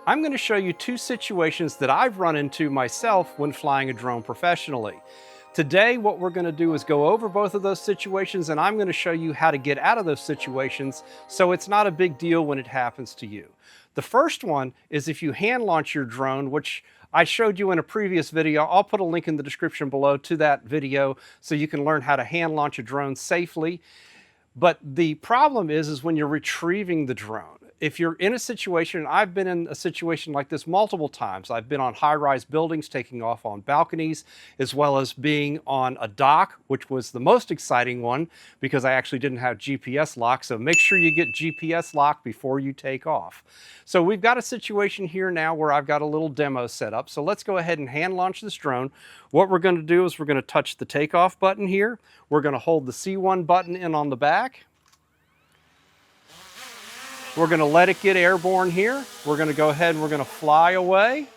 I'm going to show you two situations that I've run into myself when flying a drone professionally. Today, what we're going to do is go over both of those situations, and I'm going to show you how to get out of those situations so it's not a big deal when it happens to you. The first one is if you hand launch your drone, which I showed you in a previous video. I'll put a link in the description below to that video so you can learn how to hand launch a drone safely. But the problem is when you're retrieving the drone. If you're in a situation, I've been in a situation like this multiple times. I've been on high-rise buildings, taking off on balconies, as well as being on a dock, which was the most exciting one because I actually didn't have GPS lock. So make sure you get GPS lock before you take off. So we've got a situation here now where I've got a little demo set up. So let's go ahead and hand launch this drone. What we're going to do is we're going to touch the takeoff button here. We're going to hold the C1 button in on the back. We're going to let it get airborne here. We're going to go ahead and we're going to fly away.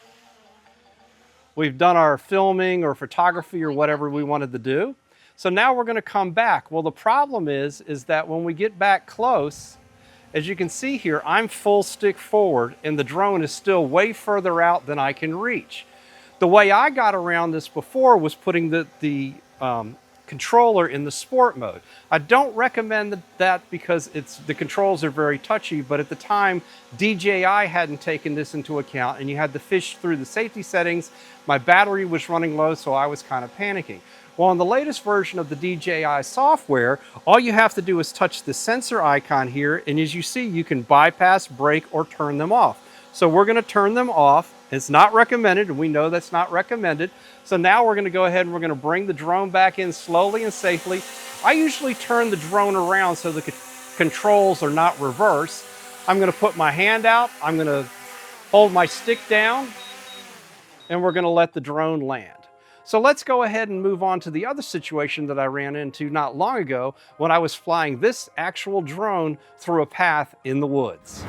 We've done our filming or photography or whatever we wanted to do. So now we're going to come back. Well, the problem is that when we get back close, as you can see here, I'm full stick forward and the drone is still way further out than I can reach. The way I got around this before was putting the controller in the sport mode. I don't recommend that because the controls are very touchy, but at the time DJI hadn't taken this into account and you had to fish through the safety settings. My battery was running low, so I was kind of panicking. Well, in the latest version of the DJI software, all you have to do is touch the sensor icon here, and as you see, you can bypass, brake, or turn them off. So we're going to turn them off. It's not recommended, and we know that's not recommended. So now we're going to go ahead and we're going to bring the drone back in slowly and safely. I usually turn the drone around so the controls are not reversed. I'm going to put my hand out. I'm going to hold my stick down, and we're going to let the drone land. So let's go ahead and move on to the other situation that I ran into not long ago when I was flying this actual drone through a path in the woods.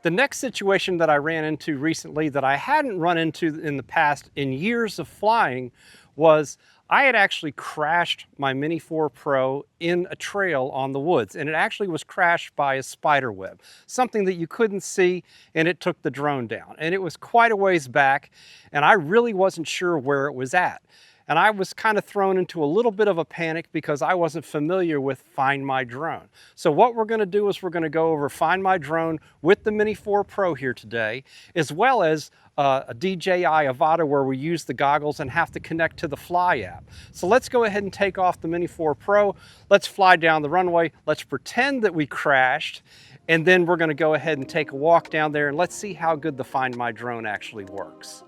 The next situation that I ran into recently that I hadn't run into in the past in years of flying was I had actually crashed my Mini 4 Pro in a trail on the woods, and it actually was crashed by a spider web, something that you couldn't see, and it took the drone down. And it was quite a ways back, and I really wasn't sure where it was at. And I was kind of thrown into a little bit of a panic because I wasn't familiar with Find My Drone. So what we're going to do is we're going to go over Find My Drone with the Mini 4 Pro here today, as well as a DJI Avata where we use the goggles and have to connect to the Fly app. So let's go ahead and take off the Mini 4 Pro. Let's fly down the runway. Let's pretend that we crashed, and then we're going to go ahead and take a walk down there, and let's see how good the Find My Drone actually works.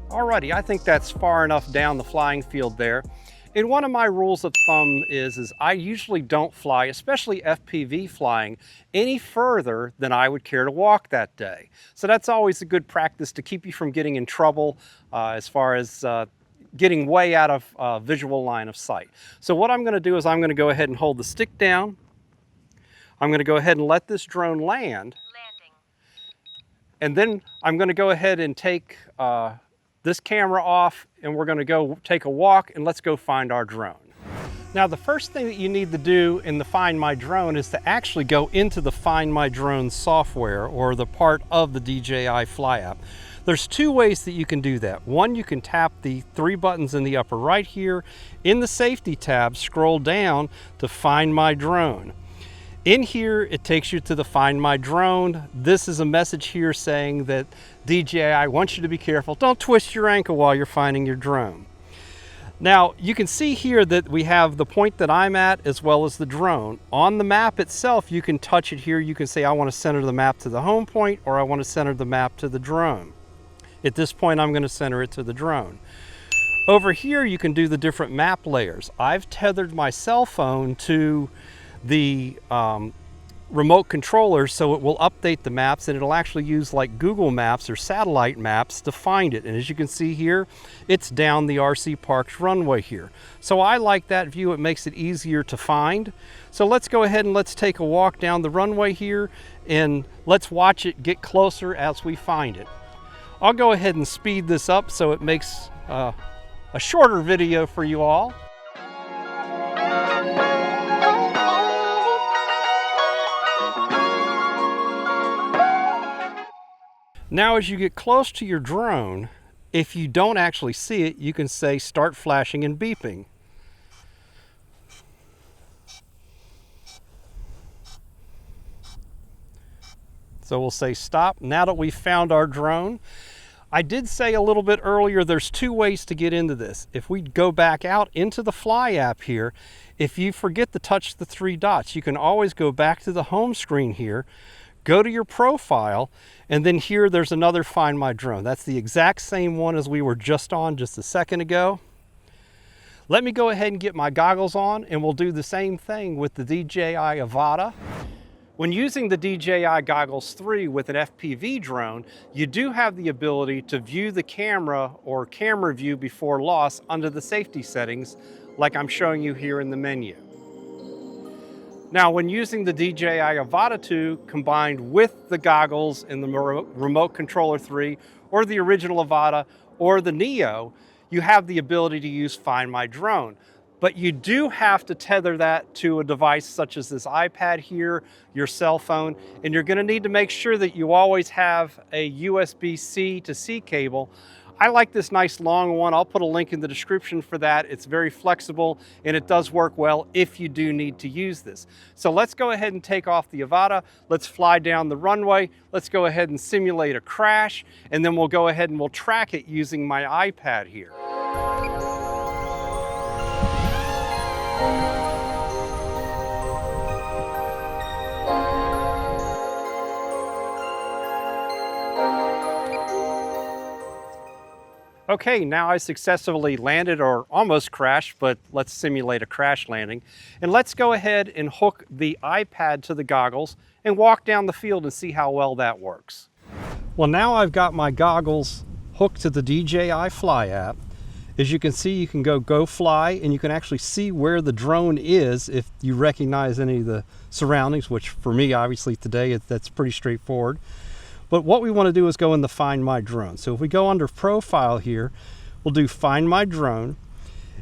Alrighty, I think that's far enough down the flying field there. And one of my rules of thumb is I usually don't fly, especially FPV flying, any further than I would care to walk that day. So that's always a good practice to keep you from getting in trouble as far as getting way out of visual line of sight. So what I'm going to do is I'm going to go ahead and hold the stick down. I'm going to go ahead and let this drone land. And then I'm going to go ahead and take this camera off, and we're going to go take a walk, and let's go find our drone. Now, the first thing that you need to do in the Find My Drone is to actually go into the Find My Drone software, or the part of the DJI Fly app. There's two ways that you can do that. One, you can tap the three buttons in the upper right here. In the safety tab, scroll down to Find My Drone. In here, it takes you to the Find My Drone. This is a message here saying that DJI wants you to be careful. Don't twist your ankle while you're finding your drone. Now, you can see here that we have the point that I'm at as well as the drone. On the map itself, you can touch it here. You can say, I want to center the map to the home point, or I want to center the map to the drone. At this point, I'm going to center it to the drone. Over here, you can do the different map layers. I've tethered my cell phone to the remote controller, so it will update the maps, and it'll actually use like Google Maps or satellite maps to find it. And as you can see here, it's down the RC Park's runway here. So I like that view. It makes it easier to find. So let's go ahead and let's take a walk down the runway here, and let's watch it get closer as we find it. I'll go ahead and speed this up so it makes a shorter video for you all. Now as you get close to your drone, if you don't actually see it, you can say start flashing and beeping. So we'll say stop. Now that we've found our drone, I did say a little bit earlier, there's two ways to get into this. If we go back out into the Fly app here, if you forget to touch the three dots, you can always go back to the home screen here, go to your profile, and then here there's another Find My Drone. That's the exact same one as we were just on just a second ago. Let me go ahead and get my goggles on, and we'll do the same thing with the DJI Avata. When using the DJI Goggles 3 with an FPV drone, you do have the ability to view the camera or camera view before loss under the safety settings, like I'm showing you here in the menu. Now, when using the DJI Avata 2 combined with the goggles in the Remote Controller 3 or the original Avata or the Neo, you have the ability to use Find My Drone. But you do have to tether that to a device such as this iPad here, your cell phone, and you're going to need to make sure that you always have a USB-C to C cable. I like this nice long one. I'll put a link in the description for that. It's very flexible and it does work well if you do need to use this. So let's go ahead and take off the Avata. Let's fly down the runway. Let's go ahead and simulate a crash, and then we'll go ahead and we'll track it using my iPad here. Okay, now I successfully landed or almost crashed, but let's simulate a crash landing. And let's go ahead and hook the iPad to the goggles and walk down the field and see how well that works. Well, now I've got my goggles hooked to the DJI Fly app. As you can see, you can go fly, and you can actually see where the drone is if you recognize any of the surroundings, which for me, obviously today, that's pretty straightforward. But what we want to do is go in the Find My Drone. So if we go under Profile here, we'll do Find My Drone.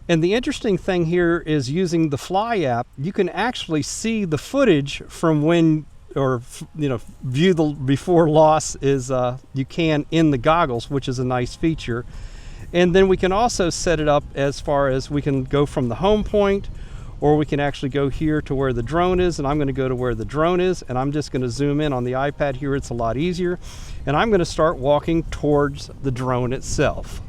And the interesting thing here is using the Fly app, you can actually see the footage from when, or view the before loss is you can in the goggles, which is a nice feature. And then we can also set it up as far as we can go from the home point, or we can actually go here to where the drone is, and I'm going to go to where the drone is, and I'm just going to zoom in on the iPad here. It's a lot easier, and I'm going to start walking towards the drone itself.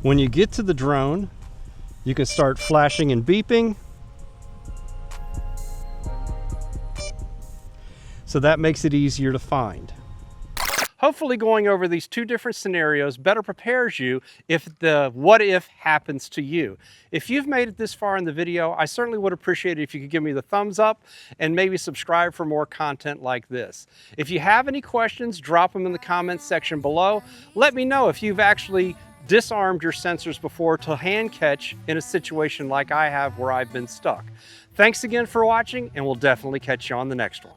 When you get to the drone, you can start flashing and beeping. So that makes it easier to find. Hopefully going over these two different scenarios better prepares you if the what if happens to you. If you've made it this far in the video, I certainly would appreciate it if you could give me the thumbs up and maybe subscribe for more content like this. If you have any questions, drop them in the comments section below. Let me know if you've actually disarmed your sensors before to hand catch in a situation like I have where I've been stuck. Thanks again for watching, and we'll definitely catch you on the next one.